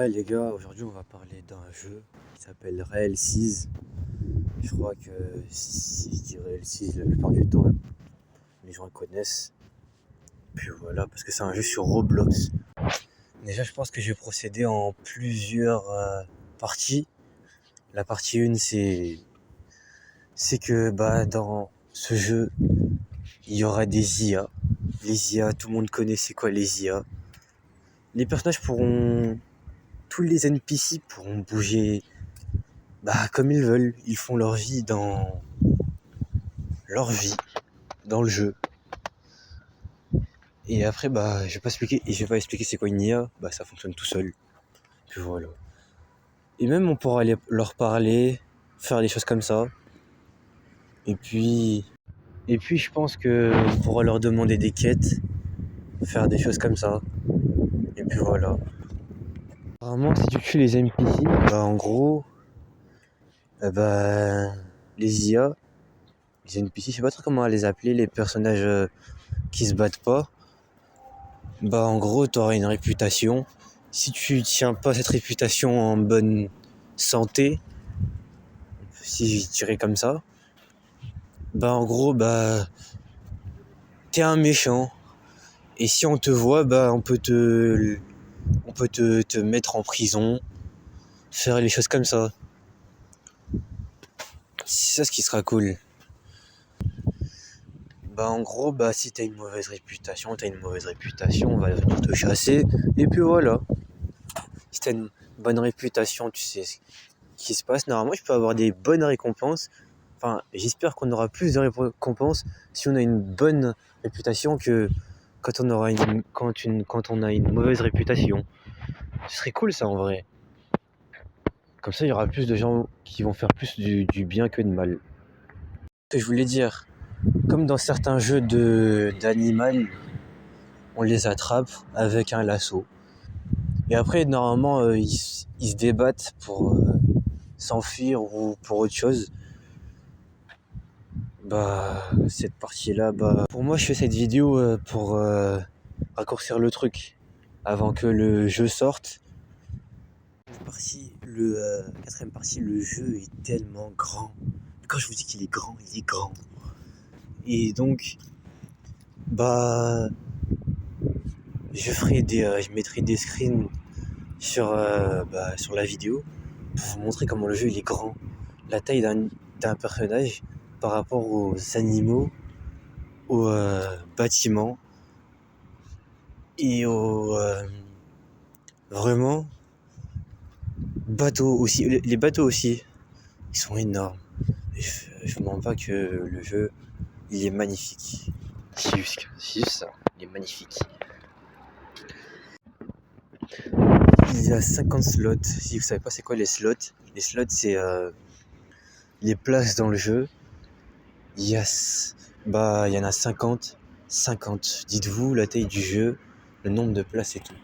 Ouais les gars, aujourd'hui on va parler d'un jeu qui s'appelle Real 6. Je crois que si je dis Real 6, la plupart du temps les gens le connaissent. Puis voilà, parce que c'est un jeu sur Roblox. Déjà je pense que je vais procéder en plusieurs parties. La partie 1 c'est que dans ce jeu il y aura des IA. Les IA, tout le monde connaît c'est quoi les IA. Les personnages pourront. Tous les NPC pourront bouger comme ils veulent. Ils font leur vie dans le jeu. Et après je vais pas expliquer c'est quoi une IA, ça fonctionne tout seul. Puis voilà. Et même on pourra leur parler, faire des choses comme ça. Et puis je pense que on pourra leur demander des quêtes, faire des choses comme ça. Et puis voilà. Apparemment si tu tues les NPC, en gros les IA, les NPC, je sais pas trop comment les appeler, les personnages qui se battent pas. En gros, t'auras une réputation. Si tu tiens pas cette réputation en bonne santé, si je dirais comme ça, en gros, t'es un méchant. Et si on te voit, on peut te mettre en prison, faire les choses comme ça. C'est ça ce qui sera cool. En gros, si t'as une mauvaise réputation, on va venir te chasser. Et puis voilà. Si t'as une bonne réputation, tu sais ce qui se passe. Normalement, je peux avoir des bonnes récompenses. Enfin, j'espère qu'on aura plus de récompenses si on a une bonne réputation que quand on a une mauvaise réputation. Ce serait cool ça en vrai. Comme ça, il y aura plus de gens qui vont faire plus du bien que de mal. Ce que je voulais dire, comme dans certains jeux d'animal, on les attrape avec un lasso. Et après, normalement, ils se débattent pour s'enfuir ou pour autre chose. Cette partie-là, pour moi, je fais cette vidéo pour raccourcir le truc avant que le jeu sorte. Quatrième partie, le jeu est tellement grand. Quand je vous dis qu'il est grand, il est grand. Et donc, je mettrai des screens sur la vidéo pour vous montrer comment le jeu il est grand. La taille d'un personnage par rapport aux animaux, aux bâtiments et aux vraiment bateaux aussi. Les bateaux aussi, ils sont énormes. Et je ne mens pas que le jeu il est magnifique. C'est juste ça, il est magnifique. Il y a 50 slots. Si vous savez pas c'est quoi les slots c'est les places dans le jeu. Il y en a 50. Dites-vous la taille du jeu, le nombre de places et tout.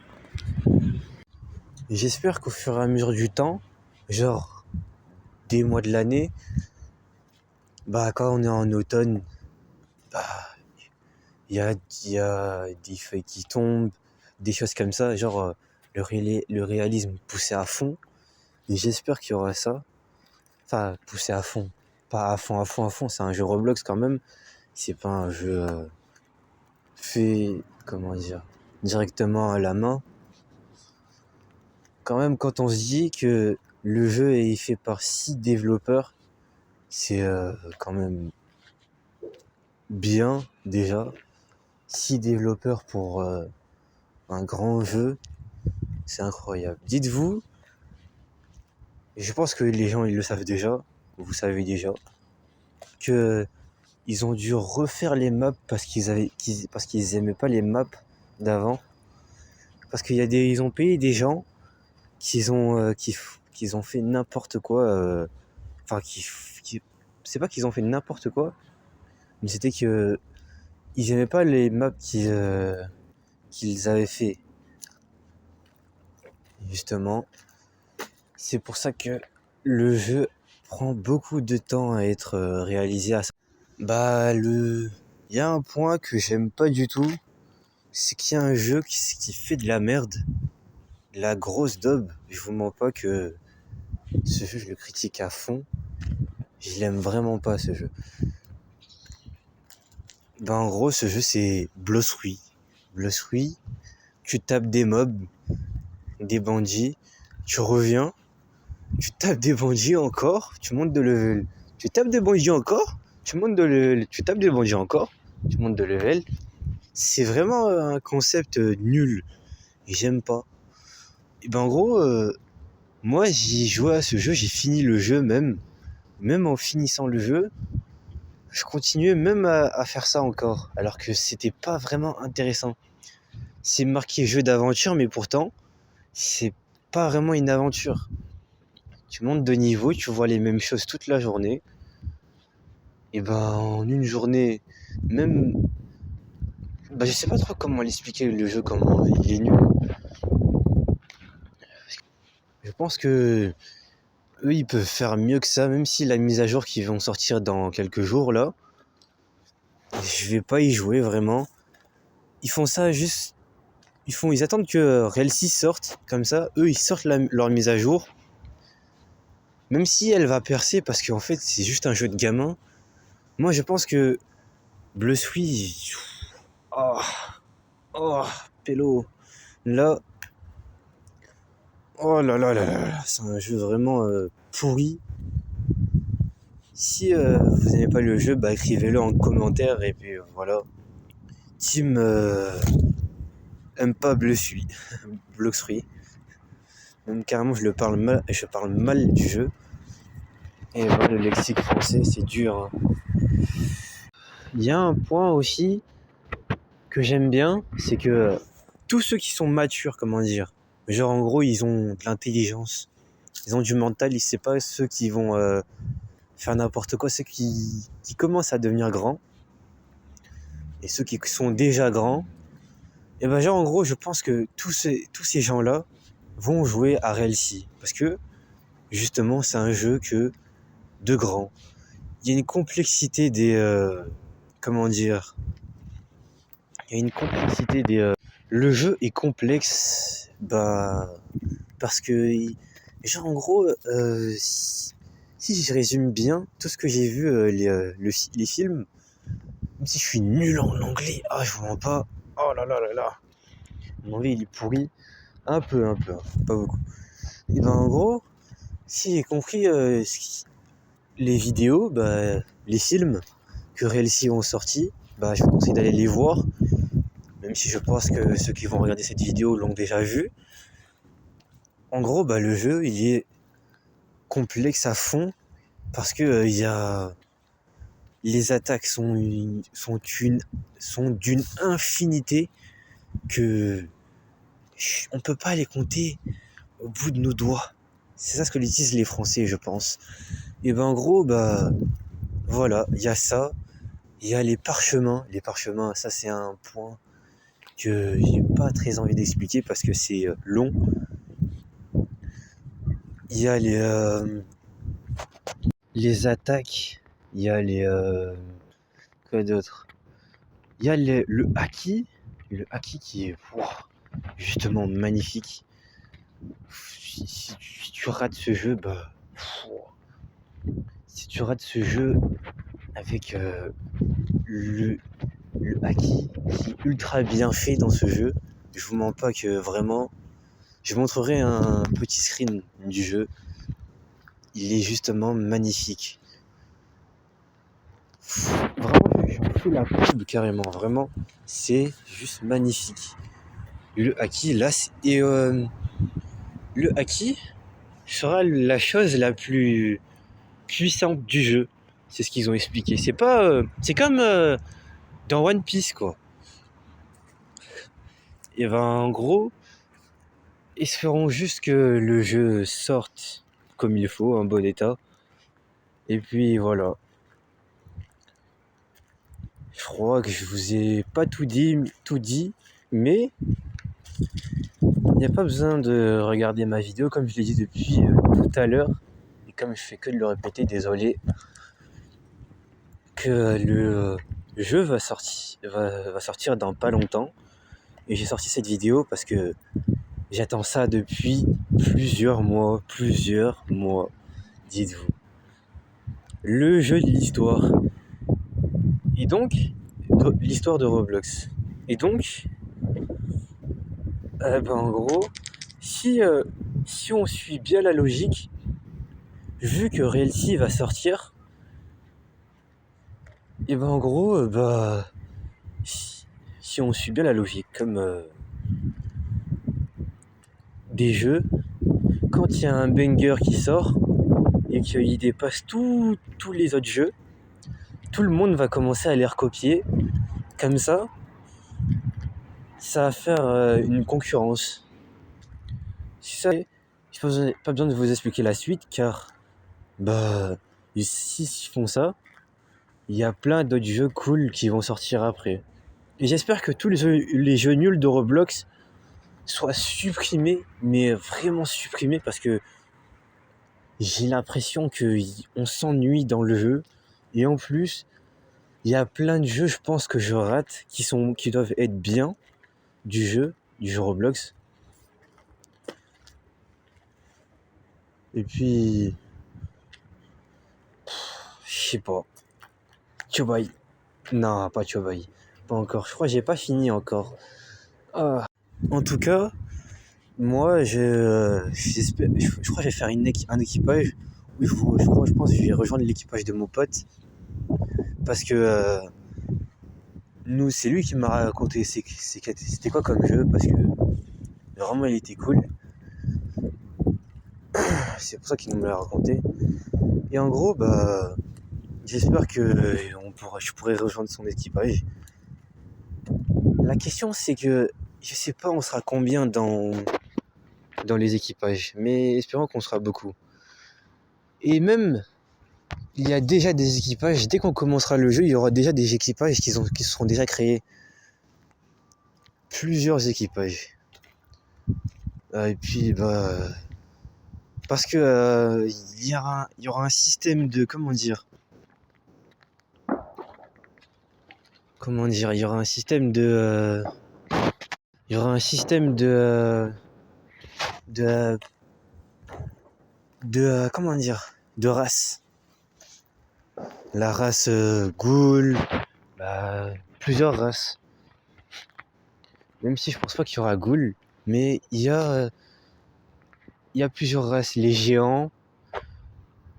Et j'espère qu'au fur et à mesure du temps, genre des mois de l'année, quand on est en automne, il y a des feuilles qui tombent, des choses comme ça, genre le réalisme poussé à fond. Et j'espère qu'il y aura ça. Enfin, poussé à fond. Pas à fond, c'est un jeu Roblox quand même. C'est pas un jeu fait, comment dire, directement à la main. Quand même, quand on se dit que le jeu est fait par 6 développeurs, c'est quand même bien déjà. 6 développeurs pour un grand jeu, c'est incroyable. Dites-vous, je pense que les gens ils le savent déjà, vous savez déjà, que ils ont dû refaire les maps parce qu'ils aimaient pas les maps d'avant. Parce ils ont payé des gens qui ont fait n'importe quoi. C'est pas qu'ils ont fait n'importe quoi, mais c'était que ils aimaient pas les maps qu'ils avaient fait. Justement, c'est pour ça que le jeu prend beaucoup de temps à être réalisé. Il y a un point que j'aime pas du tout, c'est qu'il y a un jeu qui fait de la merde la grosse daube, je vous mens pas que ce jeu, je le critique à fond. Je l'aime vraiment pas, ce jeu. En gros, ce jeu, c'est Blossruy. Blossruy, tu tapes des mobs, des bandits, tu reviens, tu tapes des bandits encore, tu montes de level. Tu tapes des bandits encore, tu montes de level. Tu tapes des bandits encore, tu montes de level. C'est vraiment un concept nul. Et j'aime pas. Et en gros, moi, j'ai joué à ce jeu, j'ai fini le jeu même. Même en finissant le jeu, je continuais même à faire ça encore. Alors que c'était pas vraiment intéressant. C'est marqué jeu d'aventure, mais pourtant, c'est pas vraiment une aventure. Tu montes de niveau, tu vois les mêmes choses toute la journée. Et en une journée, même... je sais pas trop comment l'expliquer le jeu, comment il est nul. Je pense que eux, ils peuvent faire mieux que ça, même si la mise à jour qui vont sortir dans quelques jours, là, je vais pas y jouer vraiment. Ils font ça juste... Ils attendent que Real 6 sorte, comme ça, eux, ils sortent leur mise à jour. Même si elle va percer, parce qu'en fait, c'est juste un jeu de gamin. Moi, je pense que Blossruy... Oh, pélo. Là... Oh là là là là, c'est un jeu vraiment pourri. Si vous n'aimez pas le jeu, écrivez-le en commentaire et puis voilà. Team aime pas Blossruy. Blossruy. Même carrément je parle mal du jeu. Et voilà, le lexique français c'est dur. Hein. Il y a un point aussi que j'aime bien, c'est que tous ceux qui sont matures, comment dire, genre en gros ils ont de l'intelligence, ils ont du mental, c'est pas ceux qui vont faire n'importe quoi, ceux qui commencent à devenir grands et ceux qui sont déjà grands. Et genre en gros je pense que tous ces gens-là vont jouer à Realcy parce que justement c'est un jeu de grands. Il y a une complexité des comment dire, il y a une complexité des le jeu est complexe parce que genre en gros si je résume bien tout ce que j'ai vu les films, même si je suis nul en anglais, je vous mens pas, oh là là là là, mon anglais il est pourri, un peu, pas beaucoup. Et en gros, si j'ai compris les vidéos, les films que Realcy ont sortis, je vous conseille d'aller les voir, même si je pense que ceux qui vont regarder cette vidéo l'ont déjà vu. En gros, le jeu il est complexe à fond parce que les attaques sont d'une infinité que on peut pas les compter au bout de nos doigts. C'est ça ce que disent les Français, je pense. Et en gros, voilà, il y a ça. Il y a les parchemins. Les parchemins, ça c'est un point que j'ai pas très envie d'expliquer parce que c'est long. Il y a les attaques. Il y a quoi d'autre? Il y a le haki. Le haki qui est justement magnifique. Si tu rates ce jeu, si tu rates ce jeu avec le haki qui est ultra bien fait dans ce jeu, je vous mens pas que vraiment, je montrerai un petit screen du jeu. Il est justement magnifique. Vraiment, je me fous la pub carrément. Vraiment, c'est juste magnifique. Le haki, là, le haki sera la chose la plus puissante du jeu. C'est ce qu'ils ont expliqué. C'est pas, c'est comme dans One Piece, quoi. Et en gros, ils feront juste que le jeu sorte comme il faut, en bon état. Et puis voilà. Je crois que je vous ai pas tout dit, mais il n'y a pas besoin de regarder ma vidéo comme je l'ai dit depuis tout à l'heure. Et comme je fais que de le répéter, désolé, que le jeu va sortir dans pas longtemps. Et j'ai sorti cette vidéo parce que J'attends ça depuis plusieurs mois, dites-vous. Le jeu de l'histoire. Et donc, l'histoire de Roblox. Et donc, en gros, si on suit bien la logique, vu que Realty va sortir, et en gros, si on suit bien la logique, comme des jeux, quand il y a un banger qui sort et qu'il dépasse tous les autres jeux, tout le monde va commencer à les recopier. Comme ça va faire une concurrence. Ça, je pas besoin de vous expliquer la suite, car s'ils font ça, il y a plein d'autres jeux cool qui vont sortir après. Et j'espère que tous les jeux nuls de Roblox soient supprimés, mais vraiment supprimés, parce que j'ai l'impression qu'on s'ennuie dans le jeu. Et en plus, il y a plein de jeux, je pense, que je rate, qui doivent être bien du jeu Roblox. Et puis, je sais pas. Chobai. Non, pas Chobai. Pas encore. Je crois que j'ai pas fini encore. En tout cas, moi, je crois que je vais faire un équipage. Oui, je pense que je vais rejoindre l'équipage de mon pote. Parce que nous, c'est lui qui m'a raconté c'était quoi comme jeu. Parce que vraiment, il était cool. C'est pour ça qu'il nous l'a raconté. Et en gros, j'espère que je pourrai rejoindre son équipage. La question, c'est que je sais pas on sera combien dans les équipages, mais espérons qu'on sera beaucoup. Et même, il y a déjà des équipages, dès qu'on commencera le jeu, il y aura déjà des équipages qui seront déjà créés. Plusieurs équipages. Et puis, parce que il y aura un système de, il y aura un système de de race. La race ghoul, plusieurs races. Même si je pense pas qu'il y aura ghoul, mais il y a plusieurs races. Les géants,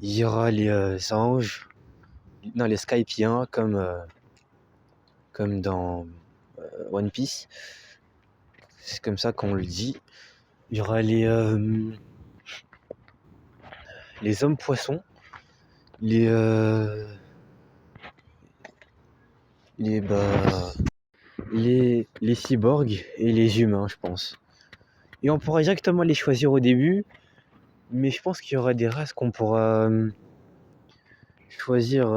il y aura les anges, non, les Skypiens, comme dans One Piece. C'est comme ça qu'on le dit. Il y aura les hommes poissons, les cyborgs et les humains, je pense. Et on pourra directement les choisir au début, mais je pense qu'il y aura des races qu'on pourra choisir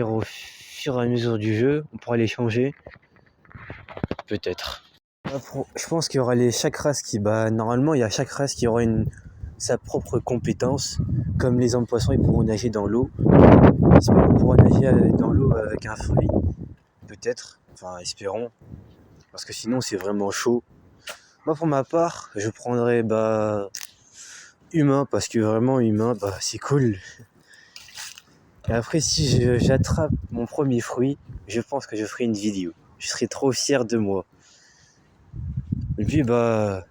au fur et à mesure du jeu. On pourra les changer, peut-être. Je pense qu'il y aura chaque race normalement il y a chaque race qui aura sa propre compétence. Comme les hommes poissons, ils pourront nager dans l'eau. J'espère qu'on pourra nager dans l'eau avec un fruit, peut-être. Enfin, espérons, parce que sinon c'est vraiment chaud. Moi, pour ma part, je prendrais humain, parce que vraiment humain, c'est cool. Et après, si j'attrape mon premier fruit, je pense que je ferai une vidéo. Je serai trop fier de moi. Et puis, je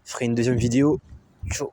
ferai une deuxième vidéo. Ciao.